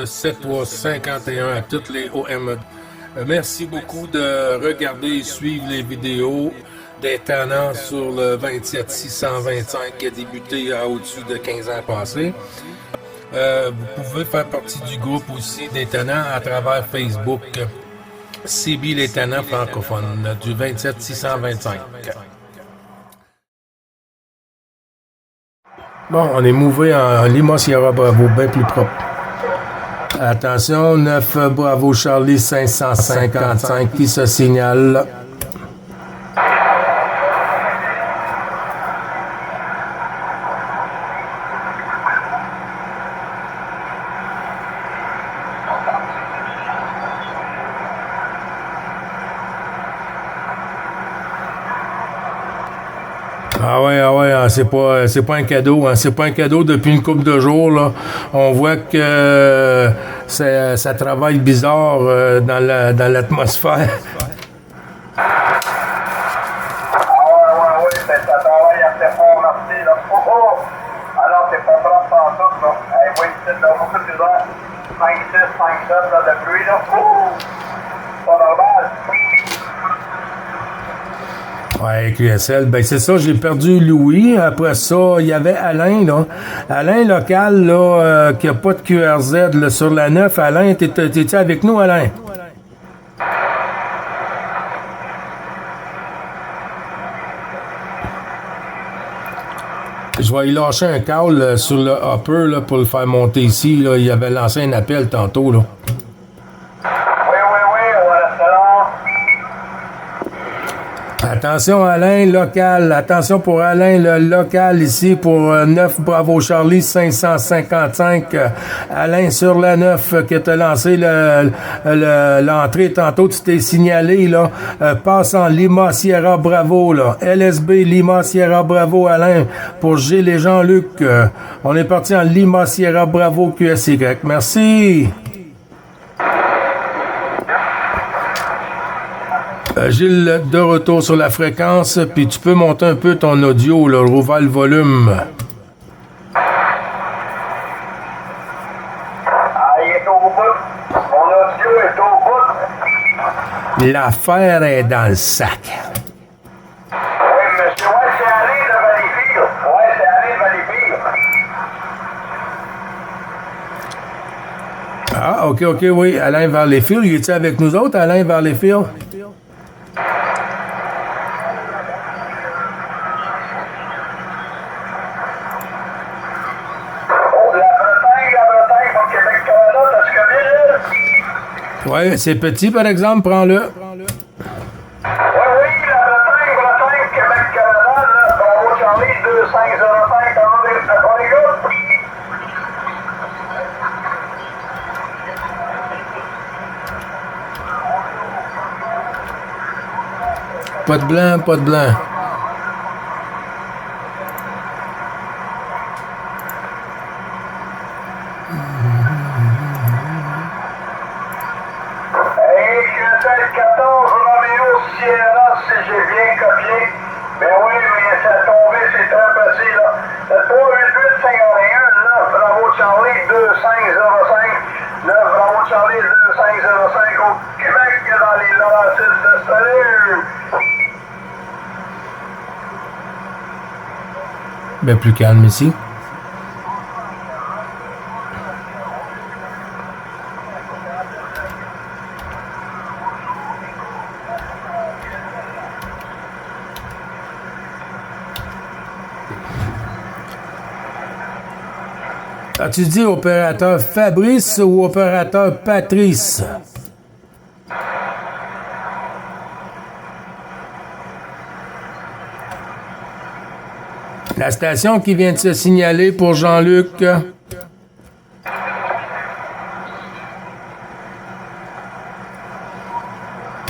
7351 à toutes les OM. Merci beaucoup de regarder et suivre les vidéos des tenants sur le 27625 qui a débuté à au-dessus de 15 ans passés. Vous pouvez faire partie du groupe aussi des tenants à travers Facebook. CB les tenants francophones du 27625. Bon, on est mouvé en Lima Sierra Bravo, bien plus propre. Attention, 9 Bravo Charlie 555 qui se signale. Ah ouais, c'est pas un cadeau, hein, c'est pas un cadeau depuis une couple de jours, là. On voit que ça travaille bizarre dans l'atmosphère. Oui, ça travaille assez fort, merci, là. Alors, c'est pas propre en tout, là. Oui, c'est là, beaucoup de bizarre. 5-6, 5-7, là, de pluie, là. Pas normal. Ouais, QSL, ben c'est ça, j'ai perdu Louis. Après ça, il y avait Alain, là. Alain local, là, qui a pas de QRZ là, sur la 9. Alain, t'étais avec nous, Alain? Je vais y lâcher un call sur le hopper là, pour le faire monter ici. Là. Il avait lancé un appel tantôt, là. Attention Alain, local. Attention pour Alain, le local ici pour 9 Bravo Charlie 555. Alain sur la 9 qui t'a lancé l'entrée tantôt, tu t'es signalé là. Passe en Lima Sierra Bravo là. LSB Lima Sierra Bravo Alain pour Gilles et Jean-Luc. On est parti en Lima Sierra Bravo QSY. Merci. Gilles, de retour sur la fréquence, puis tu peux monter un peu ton audio, là, rouvrir le volume. Il est au bout. Mon audio est au bout. L'affaire est dans le sac. Oui, monsieur, ouais, c'est Alain de Valleyfield. Ouais, c'est Alain de Valleyfield. Ah, ok, oui, Alain Valleyfield, il est-tu avec nous autres, Alain Valleyfield? Ouais, c'est petit, par exemple, prends-le. Oui, la Bretagne, Québec, Canada, là, Bravo Charlie, 2505, on est good? Pas de blanc, pas de blanc. Ben plus calme ici. As-tu dit opérateur Fabrice ou opérateur Patrice? La station qui vient de se signaler pour Jean-Luc.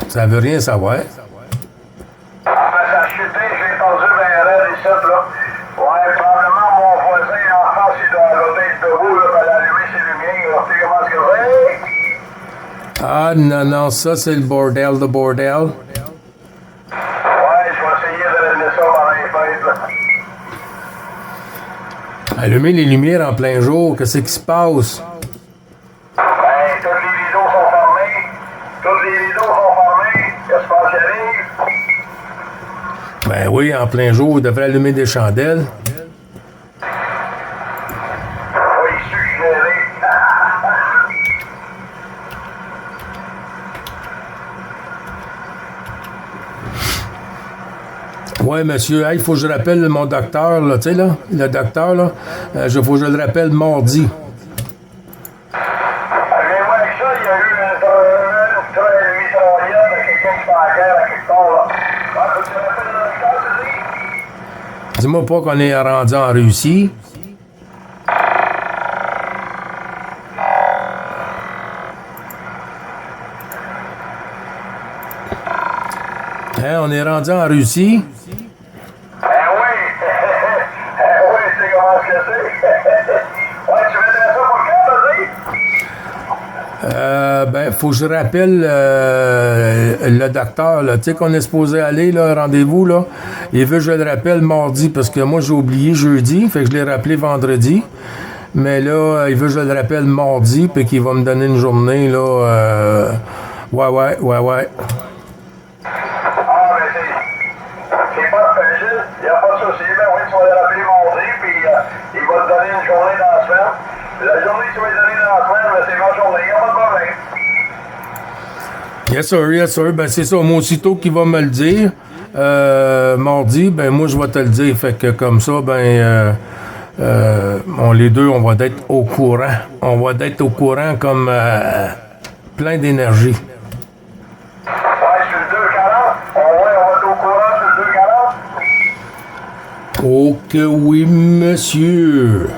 Ça veut rien savoir. Ça a chuté, j'ai entendu bien raide ici, là. Ouais, probablement mon voisin en face, il doit arrêter être debout, là, pour allumer ses lumières. Tu sais comment est-ce que c'est? Ah, non, ça, c'est le bordel de bordel. Ouais, je vais essayer de régler ça pendant les fêtes, là. Allumer les lumières en plein jour, qu'est-ce qui se passe? tous les rideaux sont fermés. Tous les rideaux sont fermés. Qu'est-ce qu'on arrive? Ben oui, en plein jour, il devrait allumer des chandelles. Oui, suggéré. Ouais, monsieur, il faut que je rappelle mon docteur, là, tu sais, là, le docteur, là, faut que je le rappelle mardi. Arrivez-moi avec ça, il y a eu une mitraillette de quelqu'un qui fait la guerre à quelque part, là. Faut que tu rappelles le docteur, tu dis? Dis-moi pas qu'on est rendu en Russie. Hein, on est rendu en Russie. Oui. Oui, tu sais comment est-ce que c'est. Ouais, tu mettrais ça pour quand, vas-y? Ben, faut que je rappelle le docteur, là. Tu sais qu'on est supposé aller, là, rendez-vous, là. Il veut que je le rappelle mardi, parce que moi, j'ai oublié jeudi, fait que je l'ai rappelé vendredi. Mais là, il veut que je le rappelle mardi, puis qu'il va me donner une journée, là. Ouais. C'est pas facile, il n'y a pas de souci. Ben oui, tu vas le rappeler mardi, puis il va te donner une journée dans la semaine. La journée que tu vas lui donner dans la semaine, ben, c'est ma journée, il n'y a pas de problème. Yes, sir. Ben, c'est ça. Moi, aussitôt qu'il va me le dire, mardi, ben, moi, je vais te le dire. Fait que comme ça, ben, les deux, on va être au courant. On va être au courant comme plein d'énergie. Ouais, sur le 240, on va être au courant sur le 240. Oh que oui, monsieur.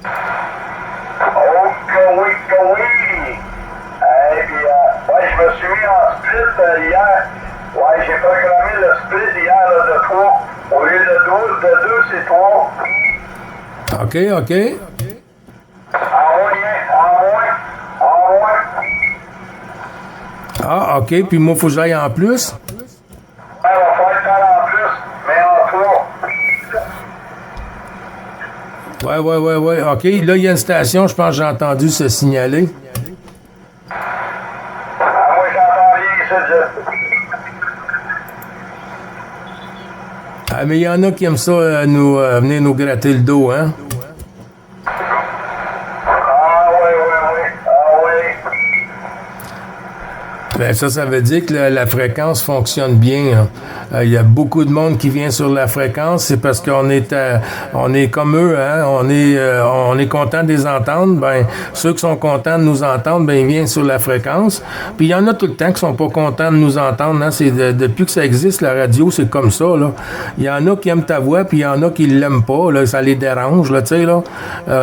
Oh que oui. Et puis, ouais, je me suis mis en split hier. Ouais, j'ai programmé le split hier là, de 3. Au lieu de 2, c'est 3. OK. En moins. Ah, OK. Puis moi, faut que j'aille en plus. Ouais, on va faire faire en plus, mais en 3. Ouais. OK. Là, il y a une station, je pense que j'ai entendu se signaler. Moi, j'entends rien ici, Ah, mais il y en a qui aiment ça, venir nous gratter le dos, hein? Ben ça veut dire que la fréquence fonctionne bien. Il y a beaucoup de monde qui vient sur la fréquence, c'est parce qu'on est comme eux, hein? On est content de les entendre. Ben ceux qui sont contents de nous entendre, ben ils viennent sur la fréquence. Puis il y en a tout le temps qui sont pas contents de nous entendre. Hein? Depuis que ça existe, la radio, c'est comme ça. Là. Il y en a qui aiment ta voix, puis il y en a qui l'aiment pas. Là, ça les dérange, là, tu sais, là,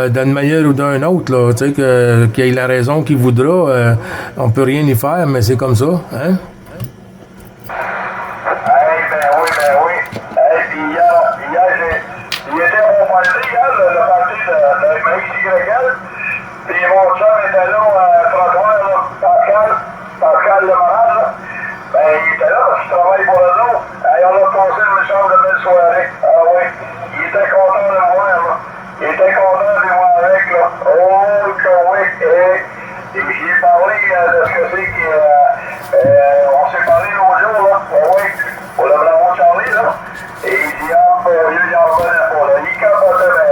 d'une manière ou d'une autre, là, tu sais, qu'il ait la raison qu'il voudra, on peut rien y faire, mais c'est comme ça, hein? Ben oui. Puis hier, il était à mon party, le party de XYL. Puis mon chum était là au trottoir, là, Pascal le malade, là. Ben, il était là parce qu'il travaille pour eux autres. On a passé une méchante de belle soirée. Ah oui. Il était content de me voir, là. Il était content de me voir avec, là. Oh, que oui. Et j'ai parlé de ce que c'est on s'est parlé l'autre jour, là. Oui. Pour le Bravo Charlie, là. Et il dit, il en revenait pas, là. Il capotait bien.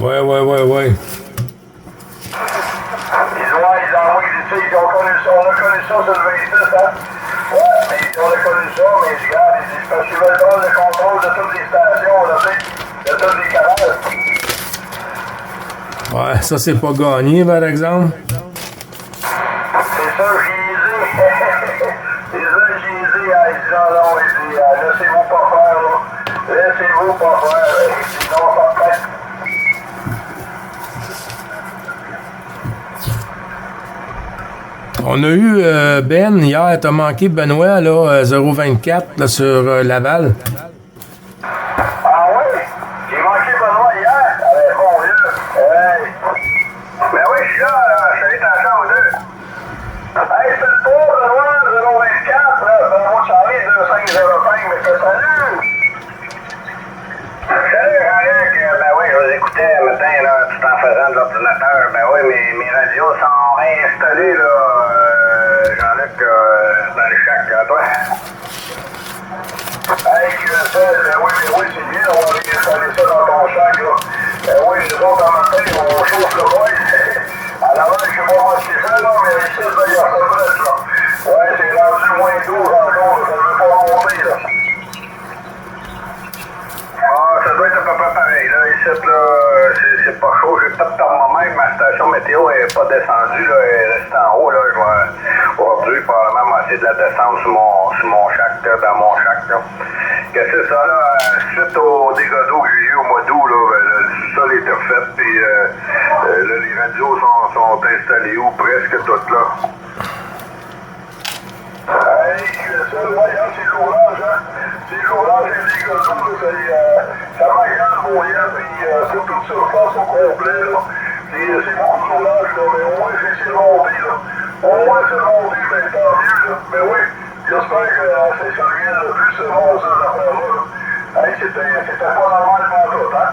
Ouais. On a connu ça sur le 26, hein? Ouais, mais on a connu ça, mais regarde, c'est parce qu'ils veulent prendre le contrôle de toutes les stations, là, tu sais, de tous les canaux. Ouais, ça c'est pas gagné, par exemple. C'est ça, j'ai dit. C'est ça, j'ai dit. Il dit, non, il dit, laissez-vous pas faire, là. Laissez-vous pas faire. Sinon, ça fait. On a eu Ben hier, t'as manqué Benoît, là, 024 là, sur Laval. Ah oui? J'ai manqué Benoît hier. Bon Dieu. Ben oui, je suis là, je suis allé dans la chambre 2. Hey, c'est le tour, Benoît, 024, là, Benoît Charlie, 2505, mais c'est salut! Salut, Eric. Ben oui, je vous écoutais le matin, là, tout en faisant de l'ordinateur. Ben oui, mes radios sont réinstallées, là, Jean-Luc, dans le chac, à toi. Hey, oui, c'est bien, on va réinstaller ça dans ton chac, là. Oui, les autres, en matin, on chauffe le bois. À la main, je sais pas moi ce qu'il fait, là, mais ici, il y a ça presse, là. Ouais, c'est rendu moins 12 encore, ça ne veut pas monter, là. Ah, ça doit être à peu près pareil, là. Ici, là, c'est pas chaud. J'ai pas de thermomètre, ma station météo n'est pas descendue, là. Elle est restée en haut, là. Je vais, aujourd'hui, probablement, essayer de la descendre sur mon chac, là, dans mon chac, là. Que c'est ça, là, suite au dégâts d'eau que j'ai eu au mois d'août, là, ben, le sol était refait, puis là, les radios sont installées où, presque toutes, là. Hey, ça, voyons, c'est l'orage, hein. C'est l'orage et les dégâts d'eau, ça m'agace, mon lien, puis c'est toute surface au complet, là. Puis c'est beaucoup d'orage, là, mais au moins, c'est monté, là. Au moins, c'est monté, mais tant mieux, là. Mais oui. J'espère que c'est celui le plus bon, ces affaires-là. Hey, c'était pas normal pour tout, hein?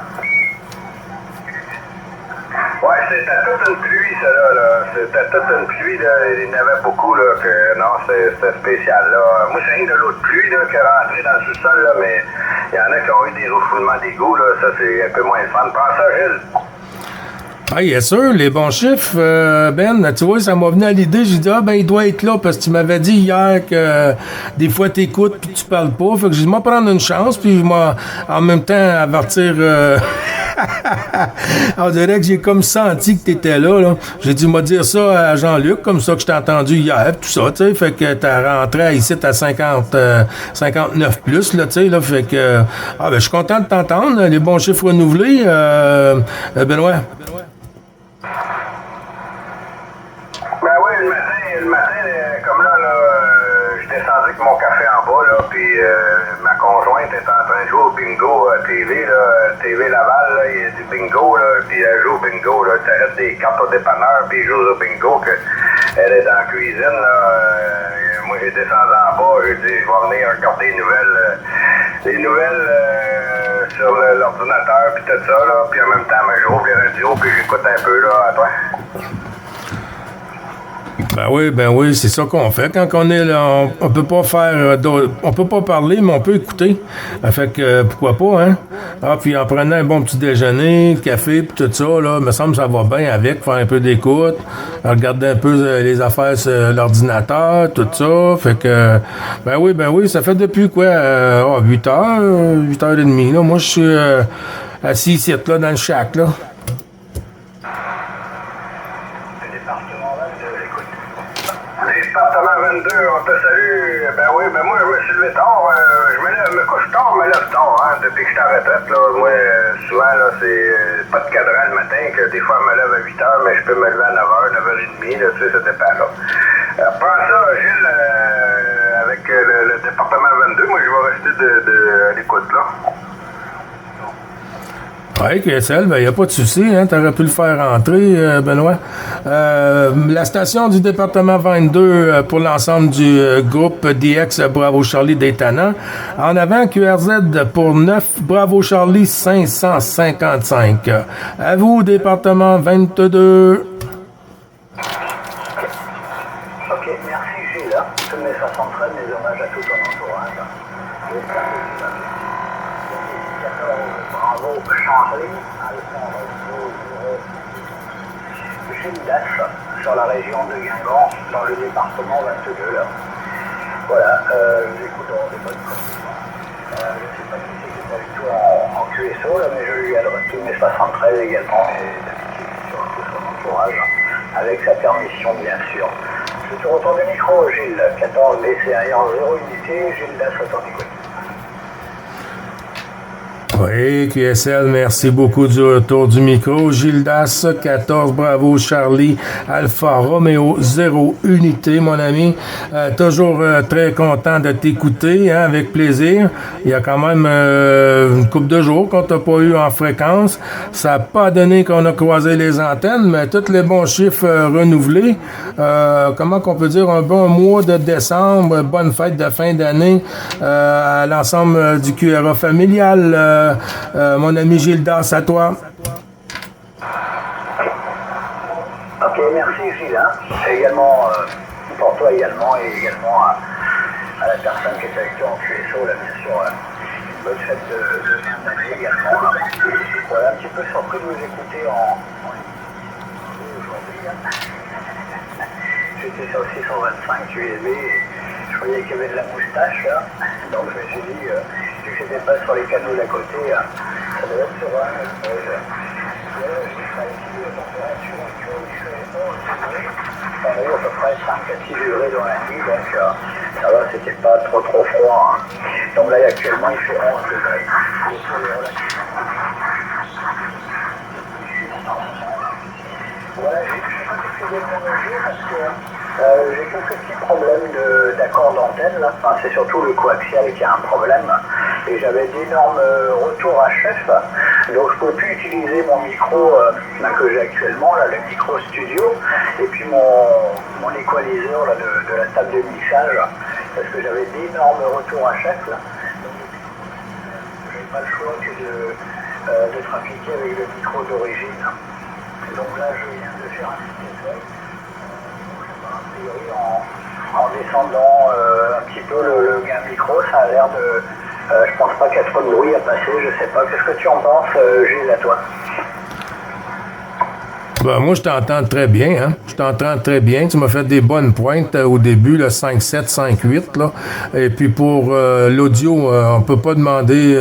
Ouais, c'était toute une pluie, ça, là. C'était toute une pluie, là. Il y en avait beaucoup, là, que non, c'était spécial, là. Moi, c'est rien de l'autre pluie, là, qui est rentrée dans le sous-sol, là, mais il y en a qui ont eu des refoulements d'égout, là. Ça, c'est un peu moins le fun. Prends ça, Gilles. Ah, bien sûr, les bons chiffres, Ben, tu vois, ça m'a venu à l'idée, j'ai dit, ah, ben, il doit être là, parce que tu m'avais dit hier que des fois, t'écoutes puis tu parles pas, fait que j'ai dit, moi, prendre une chance, puis moi, en même temps, avertir, on dirait que j'ai comme senti que t'étais là. J'ai dit, moi, dire ça à Jean-Luc, comme ça que je t'ai entendu hier, tout ça, tu sais, fait que t'as rentré ici à 59 plus, là, tu sais, là, fait que, ah, ben, je suis content de t'entendre, les bons chiffres renouvelés, Benoît. Ben oui, le matin, comme là, je descendais avec mon café en bas, là, puis ma conjointe est en train de jouer au bingo TV, là, TV Laval, là, il y a du bingo, là, puis elle joue au bingo, là, tu arrêtes des cartes au dépanneur, puis elle joue au bingo, que elle est dans la cuisine, là, moi j'ai descendu en bas, j'ai dit, je vais venir regarder les nouvelles sur l'ordinateur, puis tout ça, là, puis en même temps, j'ouvre les radios, puis j'écoute un peu, là, à toi. Ben oui, c'est ça qu'on fait. Quand on est là, on peut pas faire on peut pas parler, mais on peut écouter. Fait que pourquoi pas, hein? Ah, puis en prenant un bon petit déjeuner, café, puis tout ça, là, me semble que ça va bien avec, faire un peu d'écoute, regarder un peu les affaires sur l'ordinateur, tout ça. Fait que ben oui, ça fait depuis quoi? 8h30, là. Moi je suis assis ici, là, dans le shack, là. Département 22, on te salue. Ben oui, ben moi, je me suis levé tard. Je me couche tard, me lève tard, hein, depuis que je suis en retraite, là. Moi, souvent, là, c'est pas de cadran le matin, que des fois, je me lève à 8h, mais je peux me lever à 9h, 9h30, là, tu sais, ça dépend, là. Prends ça, Gilles, avec le département 22, moi, je vais rester à l'écoute, là. Oui, QSL, ben, il n'y a pas de souci, hein, tu aurais pu le faire rentrer, Benoît. La station du département 22 pour l'ensemble du groupe DX Bravo Charlie Daytona. En avant, QRZ pour 9 Bravo Charlie 555. À vous, département 22. Ok, merci Gilles. Tous mes 73, mes hommages à tout ton entourage. Bravo Charlie, Gilles Dash, sur la région de Guingamp, dans le département 22. Là. Voilà, nous écoutons des bonnes conditions. Je ne sais pas si c'est avec toi en QSO, là, mais je lui adresse tous mes 73 également, et d'habitude sur tout son entourage, avec sa permission bien sûr. Je te retourne le micro, Gilles, 14 BCR 0 unité, Gilles Dash, autant d'écoute. Oui, QSL, merci beaucoup du retour du micro. Gildas, 14, Bravo, Charlie, Alpha, Romeo, 0, unité, mon ami. Toujours très content de t'écouter, hein, avec plaisir. Il y a quand même une couple de jours qu'on t'a pas eu en fréquence. Ça n'a pas donné qu'on a croisé les antennes, mais tous les bons chiffres renouvelés. Comment qu'on peut dire, un bon mois de décembre, bonne fête de fin d'année à l'ensemble du QRA familial. Mon ami Gildas, à toi. Ok, merci Gilles. Hein. Et également pour toi également et également à la personne qui est avec toi en QSO, là, bien sûr. Une bonne fête de fin d'année également. Là. Voilà, un petit peu surpris de vous écouter en aujourd'hui. Hein. J'étais sur 625 USB et je voyais qu'il y avait de la moustache là. Donc je me suis dit, vu que j'étais pas sur les canaux d'à côté, ça devait être sur un. Je serai ici, la température actuelle, il fait 11 degrés. On a eu à peu près 5 à 6 degrés dans la nuit, donc ça va, c'était pas trop froid. Hein. Donc là actuellement il fait 11 degrés. Voilà, je sais pas si c'est mon audio parce que j'ai quelques petits problèmes d'accord d'antenne là. Enfin, c'est surtout le coaxial qui a un problème. Et j'avais d'énormes retours à chef. Donc je ne peux plus utiliser mon micro que j'ai actuellement, là, le micro studio, et puis mon équaliseur là, de la table de mixage, parce que j'avais d'énormes retours à chef. Là. Donc je n'avais pas le choix que de trafiquer avec le micro d'origine. Donc là, je viens de faire un petit essai. A priori, en descendant un petit peu le gain micro, ça a l'air de... je pense pas qu'il y a trop de bruit à passer, je sais pas. Qu'est-ce que tu en penses, Gilles, à toi? Ben, moi, je t'entends très bien, hein. Je t'entends très bien. Tu m'as fait des bonnes pointes au début, le 5-7, 5-8, là. Et puis pour l'audio, on peut pas demander...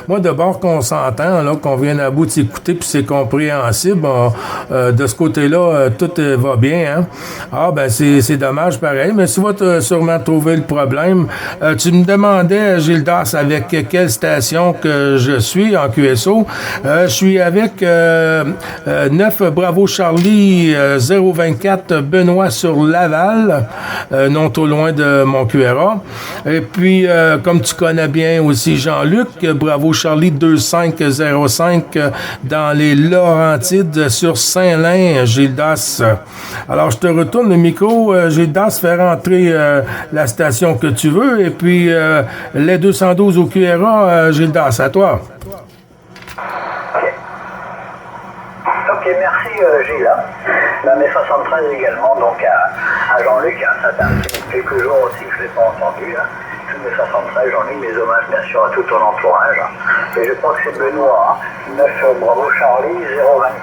moi, d'abord qu'on s'entend, là, qu'on vienne à bout de s'écouter, puis c'est compréhensible. De ce côté-là, tout va bien, hein. Ah, ben, c'est dommage, pareil. Mais tu vas sûrement trouver le problème. Tu me demandais, Gildas, avec quelle station que je suis en QSO. Je suis avec 9 Bravo Charlie 024 Benoît sur Laval, non trop loin de mon QRA. Et puis, comme tu connais bien aussi Jean-Luc, Bravo Charlie 2505 dans les Laurentides sur Saint-Lin, Gildas. Alors, je te retourne le micro, Gildas, fais rentrer la station que tu veux, et puis les 212 au QRA, Gildas, à toi. Ok, merci Gilles. Dans mes 73 également, donc à Jean-Luc, hein, ça fait quelques jours aussi que je ne l'ai pas entendu. Hein. Tous mes 73, Jean-Luc, mes hommages bien sûr à tout ton entourage. Hein. Et je crois que c'est Benoît, hein. 9 Bravo Charlie,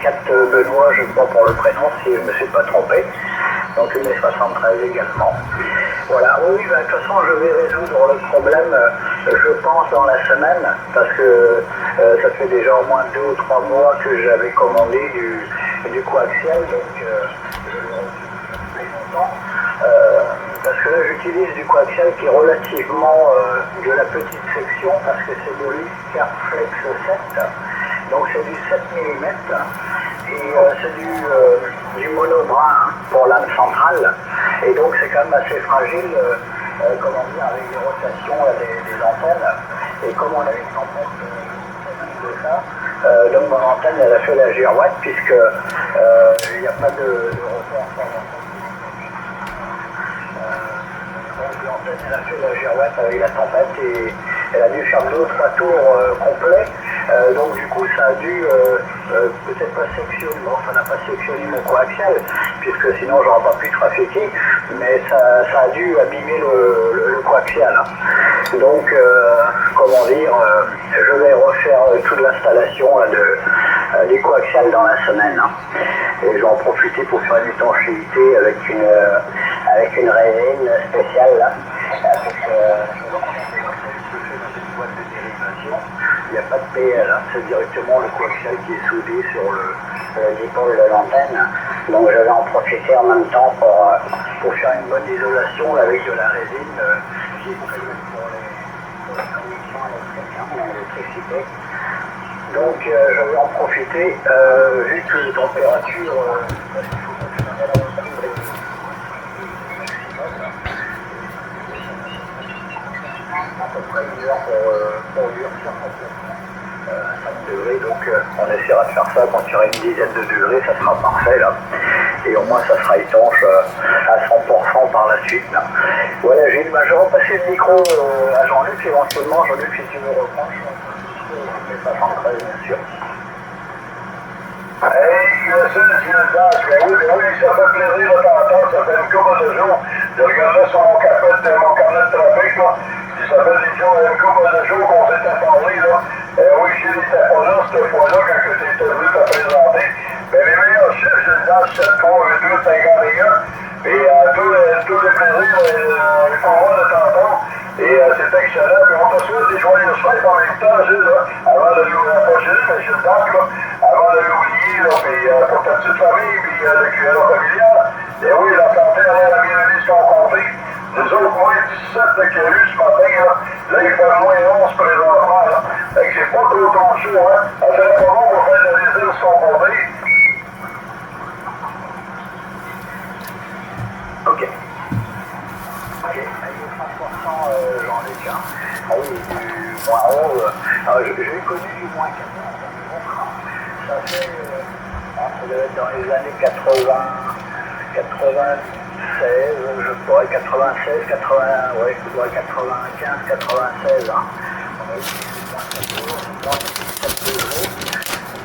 024 Benoît, je crois pour le prénom, si je ne me suis pas trompé. Donc mes 73 également. Voilà, oui, de toute façon je vais résoudre le problème, je pense, dans la semaine, parce que ça fait déjà au moins 2 ou 3 mois que j'avais commandé du coaxial, donc je l'ai reçu depuis longtemps. Parce que là j'utilise du coaxial qui est relativement de la petite section, parce que c'est de l'Icarflex 7, donc c'est du 7 mm, et c'est du monobrin pour lame centrale, et donc c'est quand même assez fragile, comment dire, avec les rotations des antennes, et comme on a une tempête de ça, donc mon antenne elle a fait la girouette, puisque il n'y a pas de report sur l'antenne. Donc l'antenne elle a fait la girouette avec la tempête, et elle a dû faire 2 ou 3 tours complets. Donc du coup ça a dû peut-être pas sectionner, bon ça n'a pas sectionné mon coaxial, puisque sinon j'aurais pas pu trafiquer, mais ça a dû abîmer le coaxial. Donc comment dire, je vais refaire toute l'installation des coaxiales dans la semaine. Et je vais en profiter pour faire une étanchéité avec une résine spéciale là. Il n'y a pas de PL, hein. C'est directement le coaxial qui est soudé sur l'épaule de l'antenne. Donc je vais en profiter en même temps pour faire une bonne isolation avec de la résine qui est prévue pour les connexions électriques, hein, l'électricité. Donc je vais en profiter, vu que les températures, parce qu'il faut fonctionner à à peu près 1 heure pour durcir complètement à 5 degrés, donc on essaiera de faire ça quand il y aura une dizaine de degrés, ça sera parfait là, et au moins ça sera étanche à 100% par la suite là. Voilà Gilles, je vais repasser le micro à Jean-Luc éventuellement. Jean-Luc, si tu me reprends, je vais pas 73 bien sûr. Hey, Ben oui, ça fait plaisir de t'entendre, ça fait une couple de jours. Je regardais sur mon carnet de trafic, là. Ça fait une couple de jours qu'on s'était parlé, là. Oui, Gilles n'était pas là cette fois-là quand tu étais venu te présenter. Mais les meilleurs chiffres, je le donne 7 3 8 51. Et tous les plaisirs, il faut voir de t'entendre. Et c'est excellent. Puis on te souhaite des joyeuses fêtes en même temps, Gilles, là, avant de l'oublier, pas Gilles, mais Gilles Darc, là, avant de l'oublier, là, puis pour ta petite famille, puis le QLA familial. Et oui, la santé a l'air bien aller se compter. Les autres, moins 17 qu'il y a eu ce matin, là, il fait moins 11 présentement, là. Fait que c'est pas trop chaud, hein. Ça serait pas bon pour faire de la résine se comporter. OK. Avec 30%, j'en ai qu'un. Ah oui, du moins 11. Alors, j'ai connu du moins 14. Ça fait, ça devait être dans les années 80, 96, je sais pas, 96, 80, ouais, 95, 96. Hein. On a eu moins 17 degrés,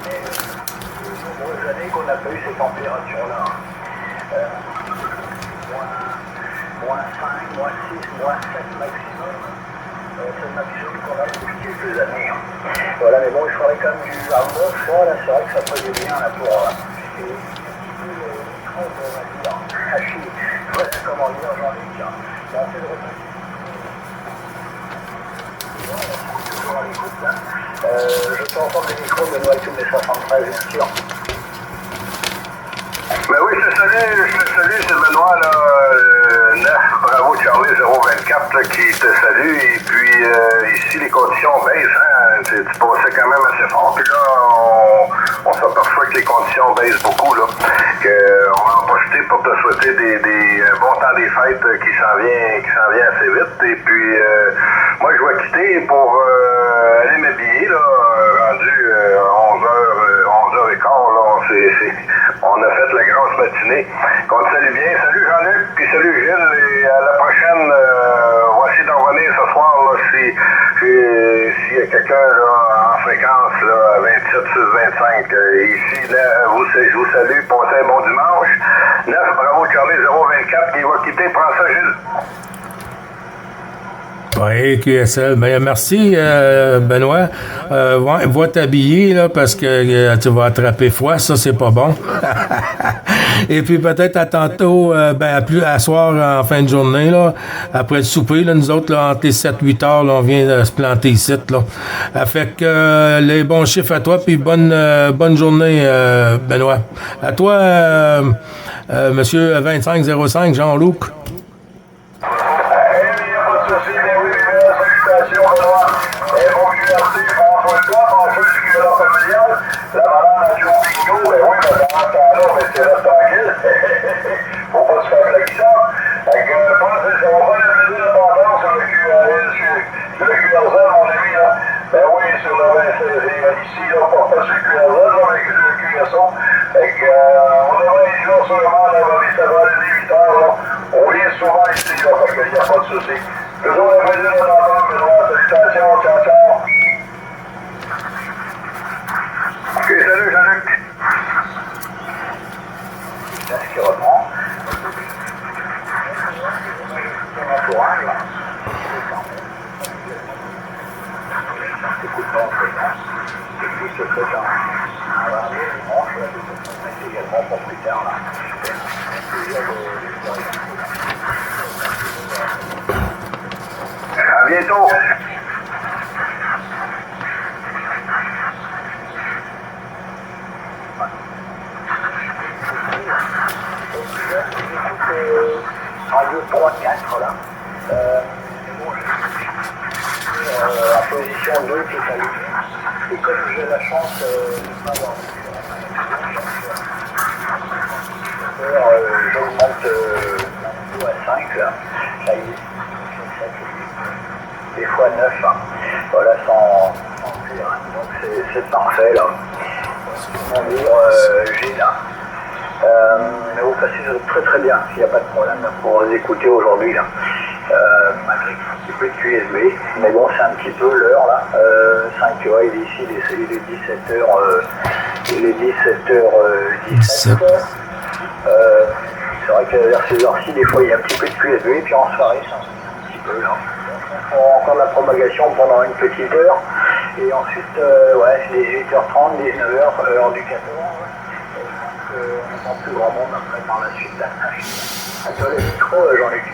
mais de nombreuses années qu'on n'a pas eu ces températures-là. Moins 5, moins 6, moins 7 maximum. C'est le maximum qu'on a depuis quelques années. Hein. Voilà, mais bon, il faudrait quand même du arbre froid, là, c'est vrai que ça ferait bien là pour... Voilà comment dire, Jean-Luc. C'est assez de je peux entendre les micros de Noël tous mes 73, bien sûr. Ben oui, je te salue, c'est Benoît, là, 9, bravo Charlie 024 là, qui te salue. Et puis ici, les conditions baissent, hein, tu passais quand même assez fort. Puis là, on s'aperçoit que les conditions baissent beaucoup, là. On va en profiter pour te souhaiter des bons temps des fêtes qui s'en vient assez vite. Et puis, moi, je vais quitter pour aller m'habiller, là, rendu 11h15, là. On a fait la grosse matinée. Qu'on te salue bien. Salut Jean-Luc, puis salut Gilles, et à la prochaine, on va essayer d'en revenir ce soir, là, s'il y a quelqu'un là, en fréquence, là, à 27 sur 25. Ici, là, je vous salue, passez un bon dimanche. 9, bravo Charlie 024 qui va quitter, prends ça Gilles. Oui, QSL. Ben, merci, Benoît. Va t'habiller, là, parce que tu vas attraper froid. Ça, c'est pas bon. Et puis, peut-être à tantôt, à soir, en fin de journée, là, après le souper, là, nous autres, là, entre les 7-8 heures, là, on vient de se planter ici, là. Fait que, les bons chiffres à toi, puis bonne journée, Benoît. À toi, monsieur 2505, Jean-Luc. À bientôt. Radio 3-4 là. En position 2 tout à l'heure. Et comme j'ai la chance de ne pas avoir j'augmente à 5 là. Ça y est. Des fois 9. Hein. Voilà, sans pire. Hein. Donc c'est parfait là. Mon livre, j'ai là. Mais vous passez très très bien, il n'y a pas de problème pour vous écouter aujourd'hui là. malgré qu'il y ait peu de QSB. Mais bon, c'est un petit peu l'heure là. 5, tu vois, il est ici, il est 17h. Il est 17h17. C'est vrai que vers ces heures-ci, des fois, il y a un petit peu de QSB, et puis en soirée, c'est un petit peu là. On fait encore de la propagation pendant une petite heure. Et ensuite, ouais, c'est 18h30, 19h, heure du 14. On n'entend plus grand monde après par la suite. Attends, le micro, Jean-Luc.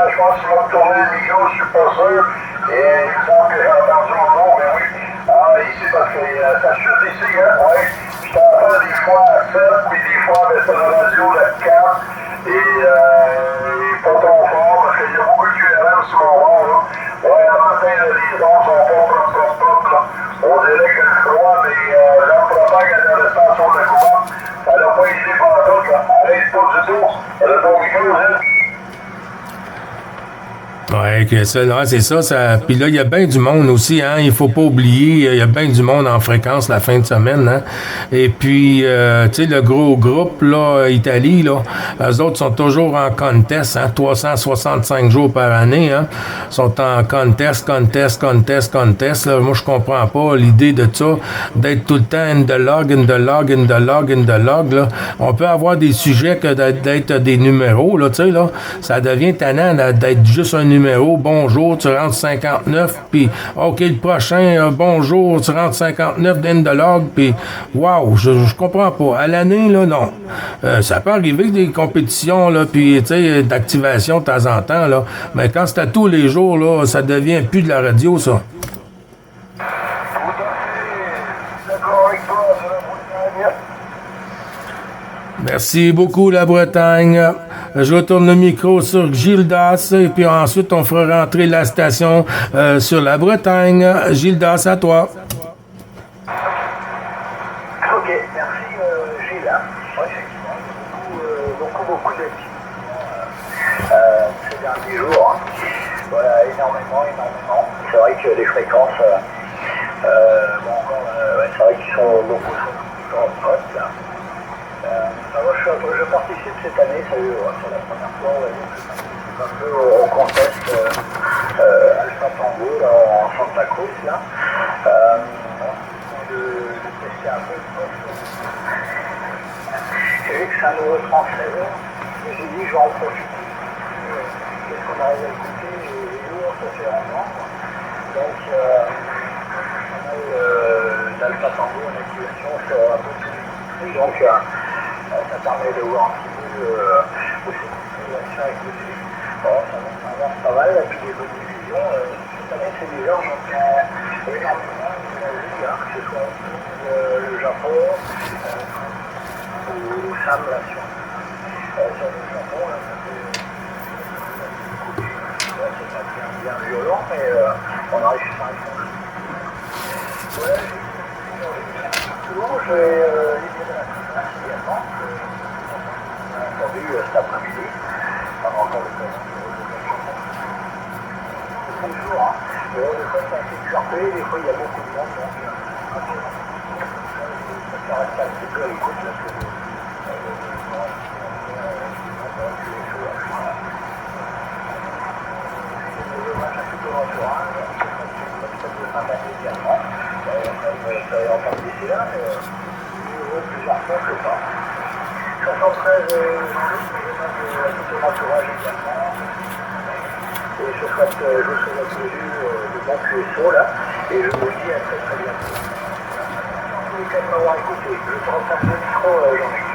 Je pense qu'il va me tourner le micro, je suis pas sûr. Et il me semble que j'ai entendu mon nom, mais oui. Ah, ici, parce que ça chute ici, hein, oui. Je t'entends des fois à 7, puis des fois avec la radio, la 4. Et pas trop fort, parce qu'il y a beaucoup de QRM sur mon bord, là. Ouais, le matin, les ondes sont pas propres, là. On dirait que je crois, mais la propague à la station de la couronne, ça n'a pas été par tout, là. Arrête pas du tout. Le bon micro, hein. Ouais, que ça, là, c'est ça. Puis là, il y a bien du monde aussi, hein. Il faut pas oublier, il y a bien du monde en fréquence la fin de semaine, hein. Et puis, tu sais, le gros groupe, là, Italie, là, eux autres sont toujours en contest, hein. 365 jours par année, hein. Sont en contest, là. Moi, je comprends pas l'idée de ça, d'être tout le temps in the log, là. On peut avoir des sujets que d'être des numéros, là, tu sais, là. Ça devient tannant d'être juste un numéro. Bonjour, tu rentres 59, puis OK, le prochain, bonjour, tu rentres 59 in the log, puis wow, je comprends pas. À l'année, là, non. Ça peut arriver des compétitions, là, puis, tu sais, d'activation de temps en temps, là, mais quand c'est à tous les jours, là, ça devient plus de la radio, ça. Merci beaucoup, la Bretagne. Je retourne le micro sur Gildas et puis ensuite on fera rentrer la station sur la Bretagne. Gildas, à toi. Ok, merci Gilles. Ouais, effectivement, beaucoup d'activités ces derniers jours. Hein. Voilà, énormément. C'est vrai que les fréquences, c'est vrai qu'ils sont beaucoup en poste là. Moi, je participe cette année, c'est la première fois, on va dire, que je participe un peu au contest Alpha Tango là, en Santa Cruz, là. De tester un peu le poste. J'ai vu que c'est un nouveau transfert, mais j'ai dit je vais en profiter. Qu'est-ce qu'on arrive à écouter, les jours, ça fait longtemps. Donc, on a l'Alpha Tango en activation sur un peu tous les donc, ça permet de voir un petit peu aussi l'action avec le film. Bon, ça avance pas mal, et puis les bonnes diffusions. Cette année, c'est bizarre, donc énormément en Asie, hein, que ce soit le Japon ou Sam, là, sur le Japon, là, ça fait c'est pas bien violent, mais on arrive à faire un ouais, je vais libérer la conférence également. Entendu cet après-midi. On a encore le temps de 5 jours. Hein. Des fois, c'est assez surpé. Des fois, il y a beaucoup de monde. Donc, ça reste un petit peu à l'écoute parce que c'est dommage à tout le entourage. C'est de fin d'année également. Ça va encore d'ici là, mais plusieurs fois, je sais pas. 73 Jean-Luc, à tout mon entourage également. Et je vous souhaite à tous de bons QSO là. Et je vous dis à très bientôt. Merci tous les cas de m'avoir écouté. Je te repasse le micro, Jean-Luc.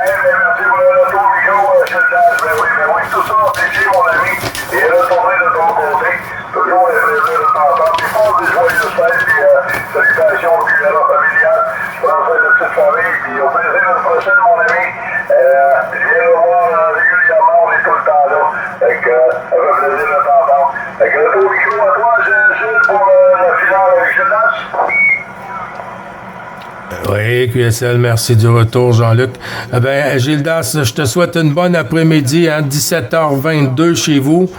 Merci pour le retour, micro, mais oui, tout ça, c'est mon ami. Et retourner de ton côté. Toujours un plaisir de t'entendre. Puis pour des joyeuses fêtes, puis salutations au QRA familial. Je prends soin de toute famille, puis au plaisir de la prochaine, mon ami. Je viens le voir régulièrement, on est tout le temps là. Fait que ça fait plaisir de t'entendre. Fait que retour micro à toi, Gilles, pour la finale avec Gildas. Oui, QSL, merci du retour, Jean-Luc. Eh bien, Gildas, je te souhaite une bonne après-midi, hein, 17h22 chez vous.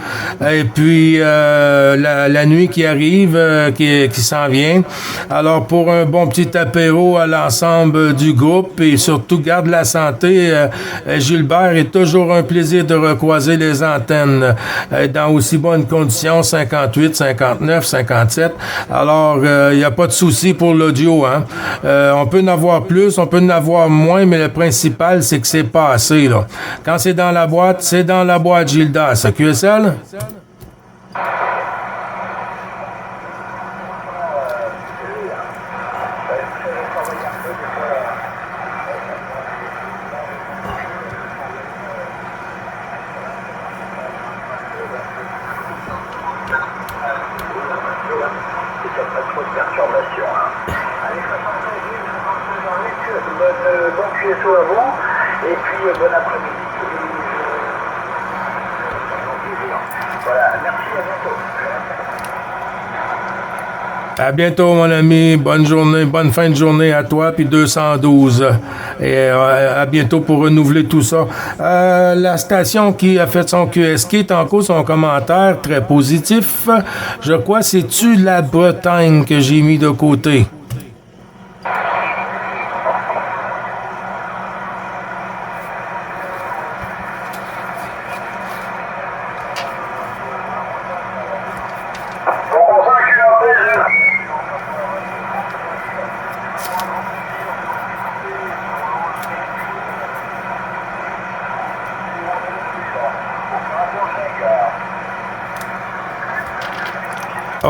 Et puis, la nuit qui arrive, qui s'en vient. Alors, pour un bon petit apéro à l'ensemble du groupe et surtout, garde la santé. Gilbert, est toujours un plaisir de recroiser les antennes dans aussi bonnes conditions, 58, 59, 57. Alors, il n'y a pas de souci pour l'audio, hein. On peut en avoir plus, on peut en avoir moins, mais le principal, c'est que c'est pas assez, là. Quand c'est dans la boîte, c'est dans la boîte, Gildas. QSL? Bon QSO à vous, et puis bon après-midi. Voilà, merci, à bientôt. À bientôt, mon ami. Bonne journée, bonne fin de journée à toi, puis 212. Et à bientôt pour renouveler tout ça. La station qui a fait son QSK est en cause, son commentaire très positif. Je crois, c'est-tu la Bretagne que j'ai mis de côté?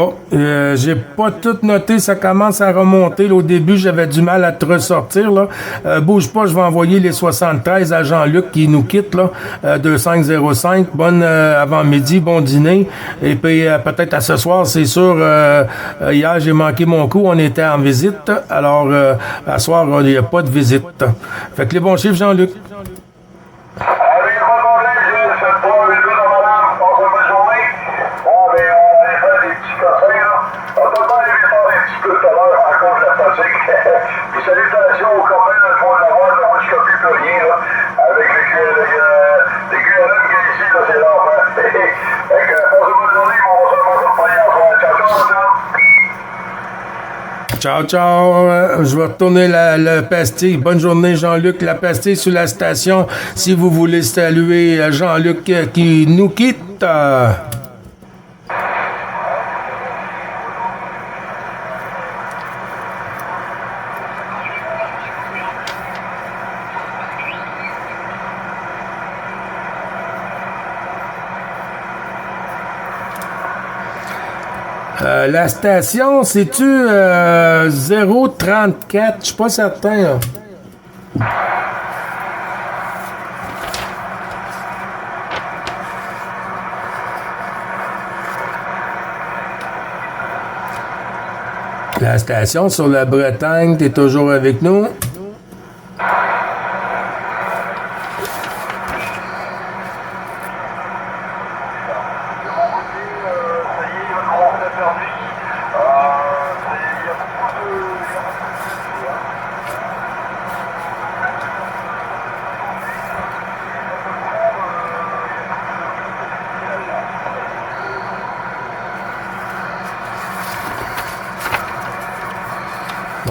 Oh, j'ai pas tout noté, ça commence à remonter. Là, au début, j'avais du mal à te ressortir. Là. Bouge pas, je vais envoyer les 73 à Jean-Luc qui nous quitte, là, 2505. Bonne avant-midi, bon dîner. Et puis, peut-être à ce soir, c'est sûr, hier, j'ai manqué mon coup, on était en visite. Alors, à ce soir, il n'y a pas de visite. Fait que les bons chiffres, Jean-Luc. Puis salutations aux copains dans le fond de la voie, moi je copie plus rien, là, avec les QLM qui est ici, là, c'est l'enfer. Fait que, passez bonne journée, on va se reprendre en soir. Ciao, ciao, Ciao. Je vais retourner le pastille. Bonne journée, Jean-Luc. La pastille sur la station, si vous voulez saluer Jean-Luc qui nous quitte. La station, c'est-tu 034? Je suis pas certain, là. La station sur la Bretagne, t'es toujours avec nous?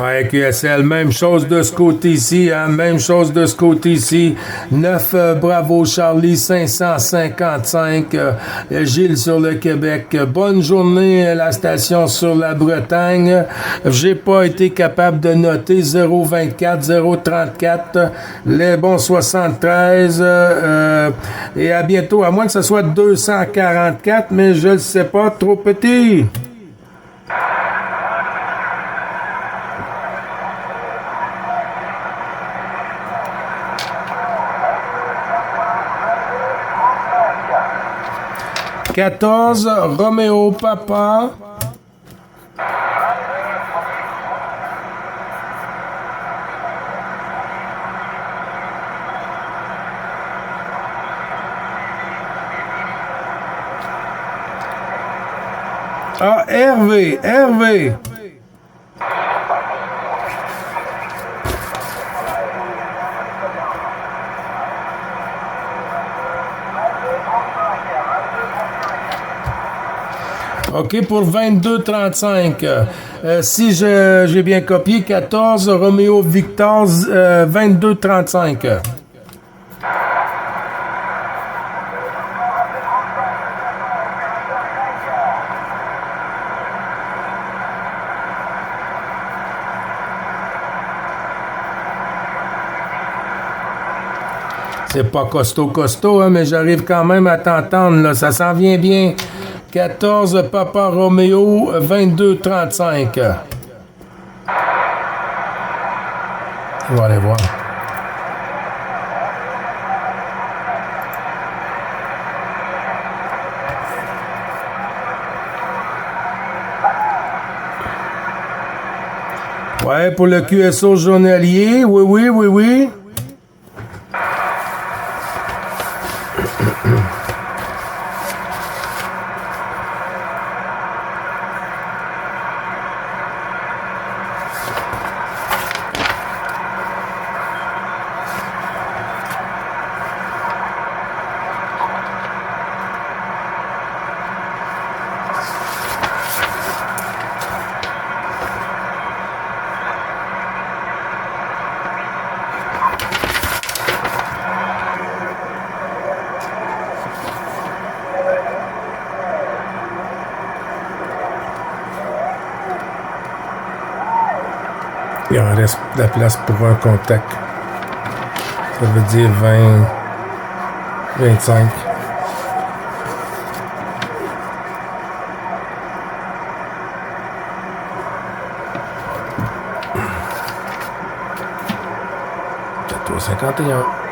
Ouais, QSL, même chose de ce côté-ci, hein, même chose de ce côté-ci. 9 Bravo Charlie 555, Gilles sur le Québec. Bonne journée, la station sur la Bretagne. J'ai pas été capable de noter 024, 034, les bons 73, et à bientôt, à moins que ce soit 244, mais je le sais pas, trop petit. « 14, Roméo Papa. » Ah, Hervé. OK, pour 22,35. Si j'ai bien copié, 14 Romeo Victor 22,35. C'est pas costaud, hein, mais j'arrive quand même à t'entendre, là. Ça s'en vient bien. 14 Papa Romeo 22,35. On va aller voir. Ouais, pour le QSO journalier. Oui. Il en reste de la place pour un contact. Ça veut dire 20, 25. $14,51.